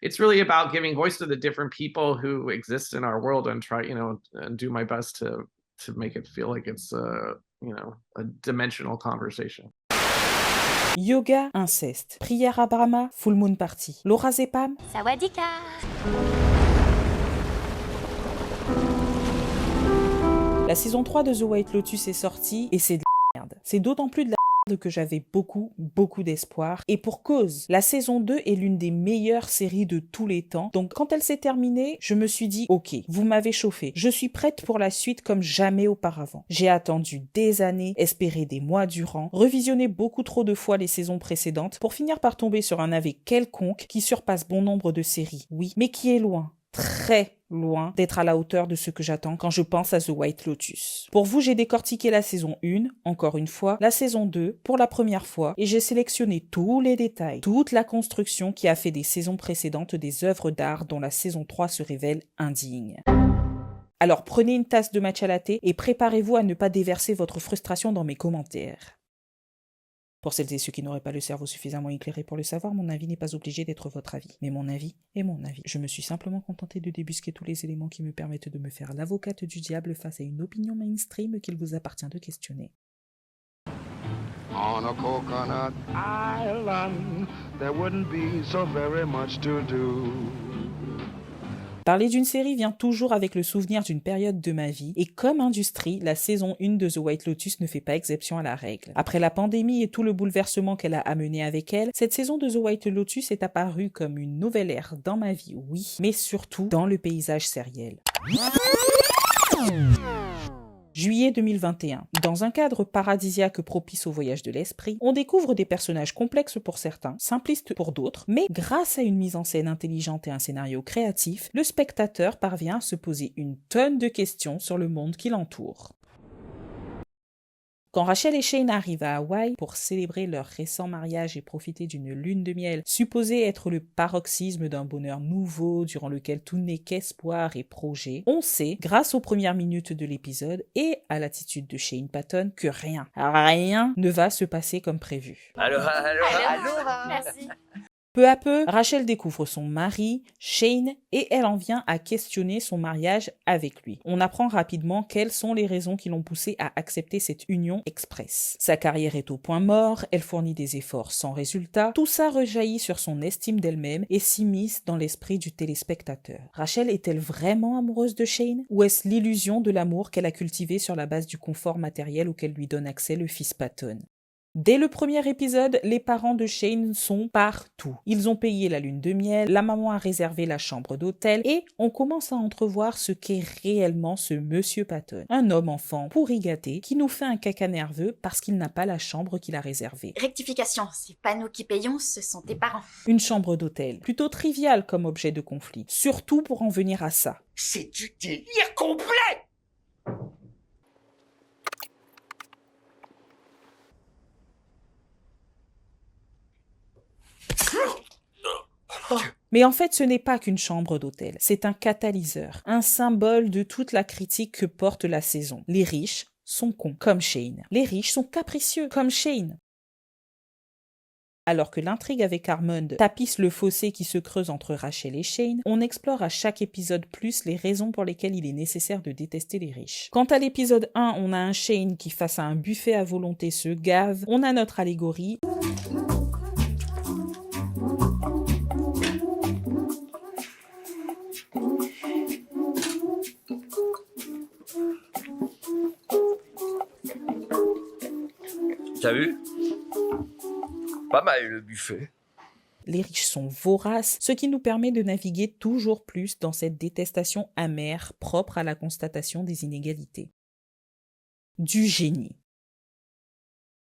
it's really about giving voice to the different people who exist in our world and try, and do my best to make it feel like it's a dimensional conversation. Yoga, inceste. Prière à Brahma, Full Moon Party. Laura Zepam, Sawadika. la saison 3 de The White Lotus est sortie et c'est de la merde. C'est d'autant plus de la merde que j'avais beaucoup d'espoir. Et pour cause, la saison 2 est l'une des meilleures séries de tous les temps. Donc quand elle s'est terminée, je me suis dit ok, vous m'avez chauffé. Je suis prête pour la suite comme jamais auparavant. J'ai attendu des années, espéré des mois durant, revisionné beaucoup trop de fois les saisons précédentes pour finir par tomber sur un AV quelconque qui surpasse bon nombre de séries, oui, mais qui est loin, très loin d'être à la hauteur de ce que j'attends quand je pense à The White Lotus. Pour vous, j'ai décortiqué la saison 1, encore une fois, la saison 2, pour la première fois, et j'ai sélectionné tous les détails, toute la construction qui a fait des saisons précédentes des œuvres d'art dont la saison 3 se révèle indigne. Alors prenez une tasse de matcha latte et préparez-vous à ne pas déverser votre frustration dans mes commentaires. Pour celles et ceux qui n'auraient pas le cerveau suffisamment éclairé pour le savoir, mon avis n'est pas obligé d'être votre avis. Mais mon avis est mon avis. Je me suis simplement contentée de débusquer tous les éléments qui me permettent de me faire l'avocate du diable face à une opinion mainstream qu'il vous appartient de questionner. On a coconut island, there wouldn't be so very much to do. Parler d'une série vient toujours avec le souvenir d'une période de ma vie, et comme industrie, la saison 1 de The White Lotus ne fait pas exception à la règle. Après la pandémie et tout le bouleversement qu'elle a amené avec elle, cette saison de The White Lotus est apparue comme une nouvelle ère dans ma vie, oui, mais surtout dans le paysage sériel. Juillet 2021. Dans un cadre paradisiaque propice au voyage de l'esprit, on découvre des personnages complexes pour certains, simplistes pour d'autres, mais grâce à une mise en scène intelligente et un scénario créatif, le spectateur parvient à se poser une tonne de questions sur le monde qui l'entoure. Quand Rachel et Shane arrivent à Hawaï pour célébrer leur récent mariage et profiter d'une lune de miel supposée être le paroxysme d'un bonheur nouveau durant lequel tout n'est qu'espoir et projet, on sait, grâce aux premières minutes de l'épisode et à l'attitude de Shane Patton, que rien ne va se passer comme prévu. Aloha. Merci. Peu à peu, Rachel découvre son mari, Shane, et elle en vient à questionner son mariage avec lui. On apprend rapidement quelles sont les raisons qui l'ont poussée à accepter cette union express. Sa carrière est au point mort, elle fournit des efforts sans résultat, tout ça rejaillit sur son estime d'elle-même et s'immisce dans l'esprit du téléspectateur. Rachel est-elle vraiment amoureuse de Shane? Ou est-ce l'illusion de l'amour qu'elle a cultivé sur la base du confort matériel auquel lui donne accès le fils Patton? Dès le premier épisode, les parents de Shane sont partout. Ils ont payé la lune de miel, la maman a réservé la chambre d'hôtel et on commence à entrevoir ce qu'est réellement ce monsieur Patton. Un homme-enfant pourri gâté qui nous fait un caca nerveux parce qu'il n'a pas la chambre qu'il a réservée. Rectification, c'est pas nous qui payons, ce sont tes parents. Une chambre d'hôtel, plutôt triviale comme objet de conflit, surtout pour en venir à ça. C'est du délire complet! Mais en fait, ce n'est pas qu'une chambre d'hôtel, c'est un catalyseur, un symbole de toute la critique que porte la saison. Les riches sont cons, comme Shane. Les riches sont capricieux, comme Shane. Alors que l'intrigue avec Armond tapisse le fossé qui se creuse entre Rachel et Shane, on explore à chaque épisode plus les raisons pour lesquelles il est nécessaire de détester les riches. Quant à l'épisode 1, on a un Shane qui, face à un buffet à volonté, se gave. On a notre allégorie. T'as vu? Pas mal le buffet. Les riches sont voraces, ce qui nous permet de naviguer toujours plus dans cette détestation amère propre à la constatation des inégalités. Du génie.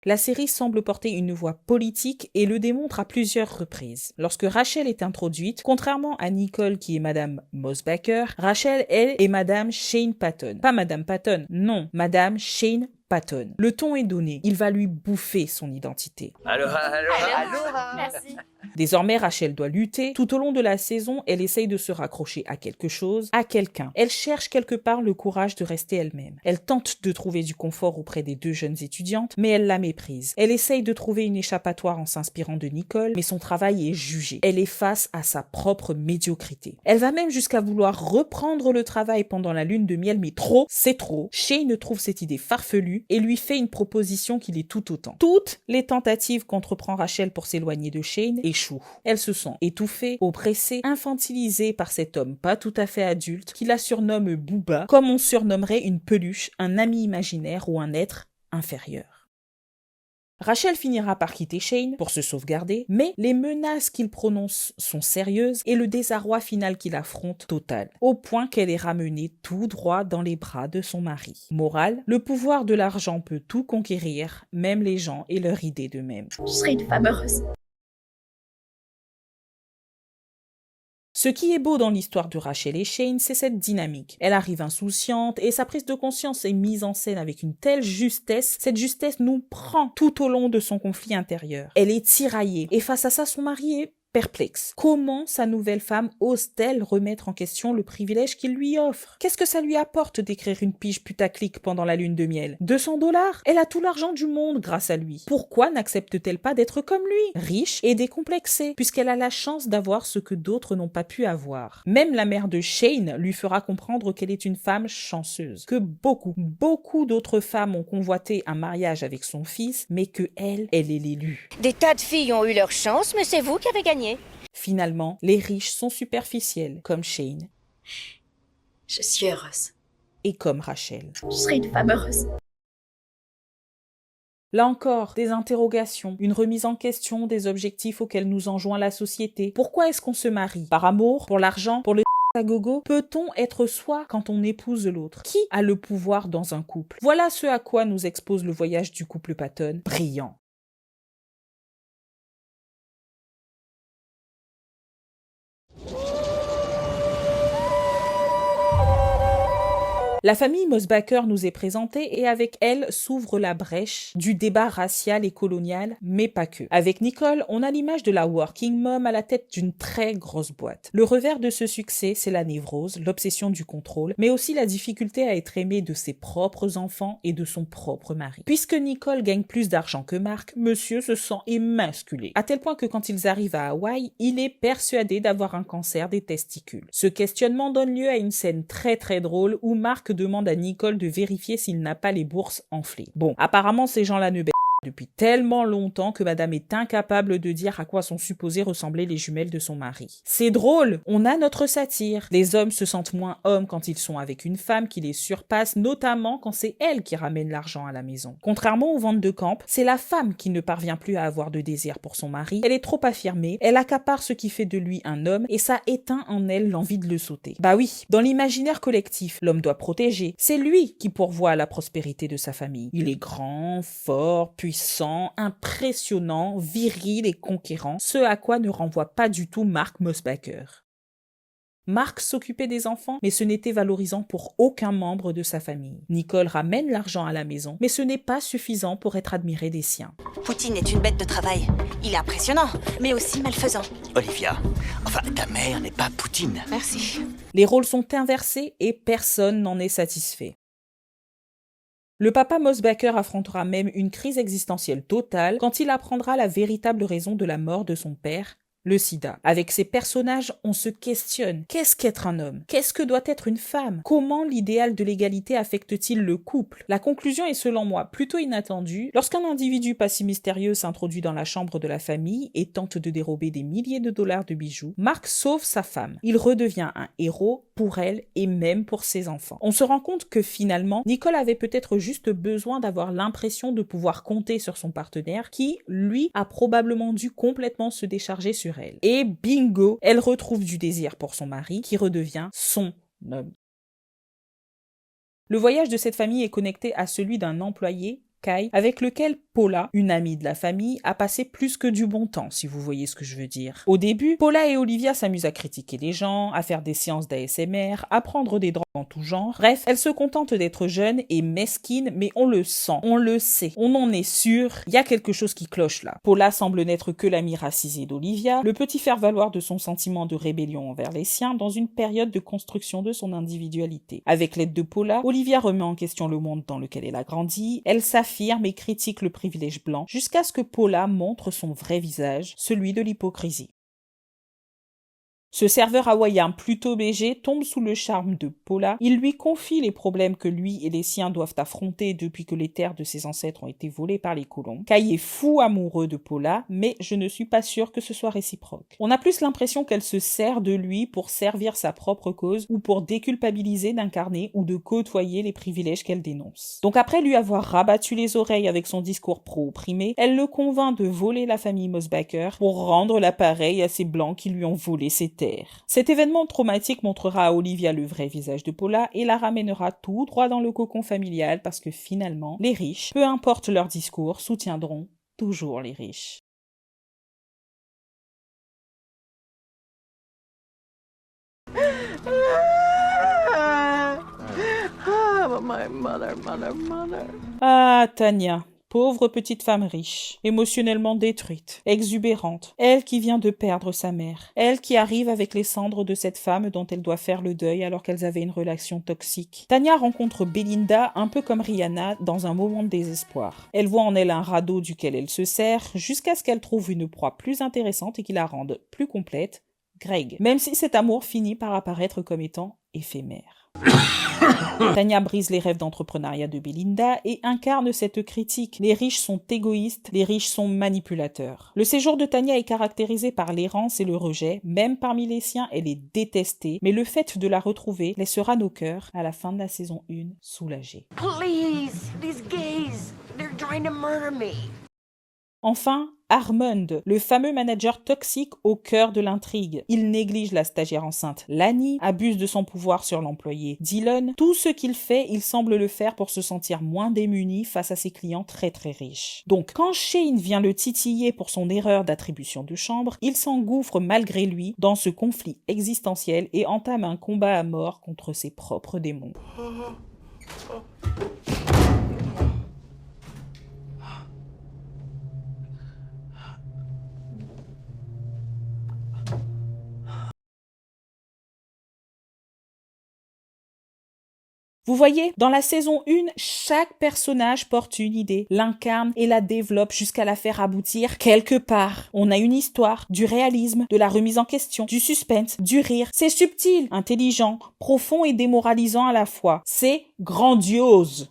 La série semble porter une voix politique et le démontre à plusieurs reprises. Lorsque Rachel est introduite, contrairement à Nicole qui est Madame Mosbacher, Rachel, elle, est Madame Shane Patton. Pas Madame Patton, non, Madame Shane Patton. Le ton est donné, il va lui bouffer son identité. Aloha. Aloha. Merci. Désormais, Rachel doit lutter. Tout au long de la saison, elle essaye de se raccrocher à quelque chose, à quelqu'un. Elle cherche quelque part le courage de rester elle-même. Elle tente de trouver du confort auprès des deux jeunes étudiantes, mais elle la méprise. Elle essaye de trouver une échappatoire en s'inspirant de Nicole, mais son travail est jugé. Elle est face à sa propre médiocrité. Elle va même jusqu'à vouloir reprendre le travail pendant la lune de miel, mais trop, c'est trop. Shane trouve cette idée farfelue et lui fait une proposition qui l'est tout autant. Toutes les tentatives qu'entreprend Rachel pour s'éloigner de Shane échouent. Elle se sent étouffée, oppressée, infantilisée par cet homme pas tout à fait adulte qui la surnomme Booba, comme on surnommerait une peluche, un ami imaginaire ou un être inférieur. Rachel finira par quitter Shane pour se sauvegarder, mais les menaces qu'il prononce sont sérieuses et le désarroi final qu'il affronte total, au point qu'elle est ramenée tout droit dans les bras de son mari. Morale, le pouvoir de l'argent peut tout conquérir, même les gens et leur idée d'eux-mêmes. Je serai une femme heureuse. Ce qui est beau dans l'histoire de Rachel et Shane, c'est cette dynamique. Elle arrive insouciante et sa prise de conscience est mise en scène avec une telle justesse. Cette justesse nous prend tout au long de son conflit intérieur. Elle est tiraillée et face à ça, son mari est perplexe. Comment sa nouvelle femme ose-t-elle remettre en question le privilège qu'il lui offre? Qu'est-ce que ça lui apporte d'écrire une pige putaclic pendant la lune de miel? 200 $? Elle a tout l'argent du monde grâce à lui. Pourquoi n'accepte-t-elle pas d'être comme lui? Riche et décomplexée, puisqu'elle a la chance d'avoir ce que d'autres n'ont pas pu avoir. Même la mère de Shane lui fera comprendre qu'elle est une femme chanceuse, que beaucoup d'autres femmes ont convoité un mariage avec son fils, mais que elle est l'élue. Des tas de filles ont eu leur chance, mais c'est vous qui avez gagné. Finalement, les riches sont superficiels, comme Shane. Je suis heureuse. Et comme Rachel. Je serai une femme heureuse. Là encore, des interrogations, une remise en question des objectifs auxquels nous enjoint la société. Pourquoi est-ce qu'on se marie? Par amour? Pour l'argent? Pour le à gogo? Peut-on être soi quand on épouse l'autre? Qui a le pouvoir dans un couple? Voilà ce à quoi nous expose le voyage du couple Patton, brillant. La famille Mosbacher nous est présentée et avec elle s'ouvre la brèche du débat racial et colonial, mais pas que. Avec Nicole, on a l'image de la working mom à la tête d'une très grosse boîte. Le revers de ce succès, c'est la névrose, l'obsession du contrôle, mais aussi la difficulté à être aimée de ses propres enfants et de son propre mari. Puisque Nicole gagne plus d'argent que Mark, monsieur se sent émasculé, à tel point que quand ils arrivent à Hawaï, il est persuadé d'avoir un cancer des testicules. Ce questionnement donne lieu à une scène très drôle où Mark demande à Nicole de vérifier s'il n'a pas les bourses enflées. Bon, apparemment ces gens-là ne depuis tellement longtemps que madame est incapable de dire à quoi sont supposées ressembler les jumelles de son mari. C'est drôle, on a notre satire. Les hommes se sentent moins hommes quand ils sont avec une femme qui les surpasse, notamment quand c'est elle qui ramène l'argent à la maison. Contrairement aux ventes de camp, c'est la femme qui ne parvient plus à avoir de désir pour son mari. Elle est trop affirmée, elle accapare ce qui fait de lui un homme et ça éteint en elle l'envie de le sauter. Bah oui, dans l'imaginaire collectif, l'homme doit protéger. C'est lui qui pourvoit à la prospérité de sa famille. Il est grand, fort, puissant, impressionnant, viril et conquérant, ce à quoi ne renvoie pas du tout Mark Mosbacher. Mark s'occupait des enfants, mais ce n'était valorisant pour aucun membre de sa famille. Nicole ramène l'argent à la maison, mais ce n'est pas suffisant pour être admiré des siens. Poutine est une bête de travail. Il est impressionnant, mais aussi malfaisant. Olivia, enfin, ta mère n'est pas Poutine. Merci. Les rôles sont inversés et personne n'en est satisfait. Le papa Mosbacher affrontera même une crise existentielle totale quand il apprendra la véritable raison de la mort de son père, le sida. Avec ces personnages, on se questionne. Qu'est-ce qu'être un homme? Qu'est-ce que doit être une femme? Comment l'idéal de l'égalité affecte-t-il le couple? La conclusion est selon moi plutôt inattendue. Lorsqu'un individu pas si mystérieux s'introduit dans la chambre de la famille et tente de dérober des milliers de dollars de bijoux, Mark sauve sa femme. Il redevient un héros pour elle et même pour ses enfants. On se rend compte que finalement, Nicole avait peut-être juste besoin d'avoir l'impression de pouvoir compter sur son partenaire qui, lui, a probablement dû complètement se décharger sur elle. Et bingo, elle retrouve du désir pour son mari qui redevient son homme. Le voyage de cette famille est connecté à celui d'un employé, Kai, avec lequel Paula, une amie de la famille, a passé plus que du bon temps, si vous voyez ce que je veux dire. Au début, Paula et Olivia s'amusent à critiquer les gens, à faire des séances d'ASMR, à prendre des drogues en tout genre. Bref, elles se contentent d'être jeunes et mesquines, mais on le sent, on le sait, on en est sûr, il y a quelque chose qui cloche là. Paula semble n'être que l'amie racisée d'Olivia, le petit faire-valoir de son sentiment de rébellion envers les siens dans une période de construction de son individualité. Avec l'aide de Paula, Olivia remet en question le monde dans lequel elle a grandi, elle s'affirme et critique le privilège blanc, jusqu'à ce que Paula montre son vrai visage, celui de l'hypocrisie. Ce serveur hawaïen plutôt léger tombe sous le charme de Paula. Il lui confie les problèmes que lui et les siens doivent affronter depuis que les terres de ses ancêtres ont été volées par les colons. Kai est fou amoureux de Paula, mais je ne suis pas sûre que ce soit réciproque. On a plus l'impression qu'elle se sert de lui pour servir sa propre cause ou pour déculpabiliser d'incarner ou de côtoyer les privilèges qu'elle dénonce. Donc après lui avoir rabattu les oreilles avec son discours pro-opprimé, elle le convainc de voler la famille Mosbacher pour rendre l'appareil à ces blancs qui lui ont volé ses terres. Cet événement traumatique montrera à Olivia le vrai visage de Paula et la ramènera tout droit dans le cocon familial parce que finalement, les riches, peu importe leur discours, soutiendront toujours les riches. Ah, Tanya. Pauvre petite femme riche, émotionnellement détruite, exubérante, elle qui vient de perdre sa mère, elle qui arrive avec les cendres de cette femme dont elle doit faire le deuil alors qu'elles avaient une relation toxique. Tanya rencontre Belinda un peu comme Rihanna dans un moment de désespoir. Elle voit en elle un radeau duquel elle se sert jusqu'à ce qu'elle trouve une proie plus intéressante et qui la rende plus complète, Greg, même si cet amour finit par apparaître comme étant éphémère. Tanya brise les rêves d'entrepreneuriat de Belinda et incarne cette critique. Les riches sont égoïstes, les riches sont manipulateurs. Le séjour de Tanya est caractérisé par l'errance et le rejet, même parmi les siens, elle est détestée, mais le fait de la retrouver laissera nos cœurs, à la fin de la saison 1, soulagés. Please, these gays, they're trying to murder me. Enfin, Armand, le fameux manager toxique au cœur de l'intrigue. Il néglige la stagiaire enceinte Lani, abuse de son pouvoir sur l'employé Dylan. Tout ce qu'il fait, il semble le faire pour se sentir moins démuni face à ses clients très très riches. Donc, quand Shane vient le titiller pour son erreur d'attribution de chambre, il s'engouffre malgré lui dans ce conflit existentiel et entame un combat à mort contre ses propres démons. Vous voyez, dans la saison 1, chaque personnage porte une idée, l'incarne et la développe jusqu'à la faire aboutir quelque part. On a une histoire, du réalisme, de la remise en question, du suspense, du rire. C'est subtil, intelligent, profond et démoralisant à la fois. C'est grandiose.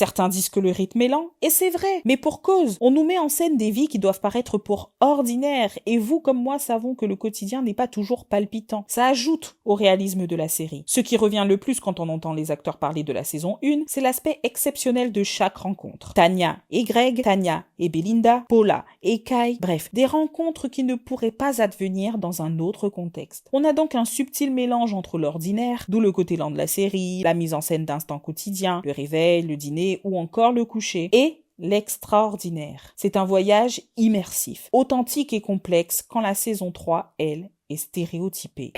Certains disent que le rythme est lent, et c'est vrai, mais pour cause. On nous met en scène des vies qui doivent paraître pour ordinaires, et vous comme moi savons que le quotidien n'est pas toujours palpitant. Ça ajoute au réalisme de la série. Ce qui revient le plus quand on entend les acteurs parler de la saison 1, c'est l'aspect exceptionnel de chaque rencontre. Tanya et Greg, Tanya et Belinda, Paula et Kai, bref, des rencontres qui ne pourraient pas advenir dans un autre contexte. On a donc un subtil mélange entre l'ordinaire, d'où le côté lent de la série, la mise en scène d'instants quotidiens, le réveil, le dîner, ou encore le coucher, et l'extraordinaire. C'est un voyage immersif, authentique et complexe quand la saison 3, elle, est stéréotypée.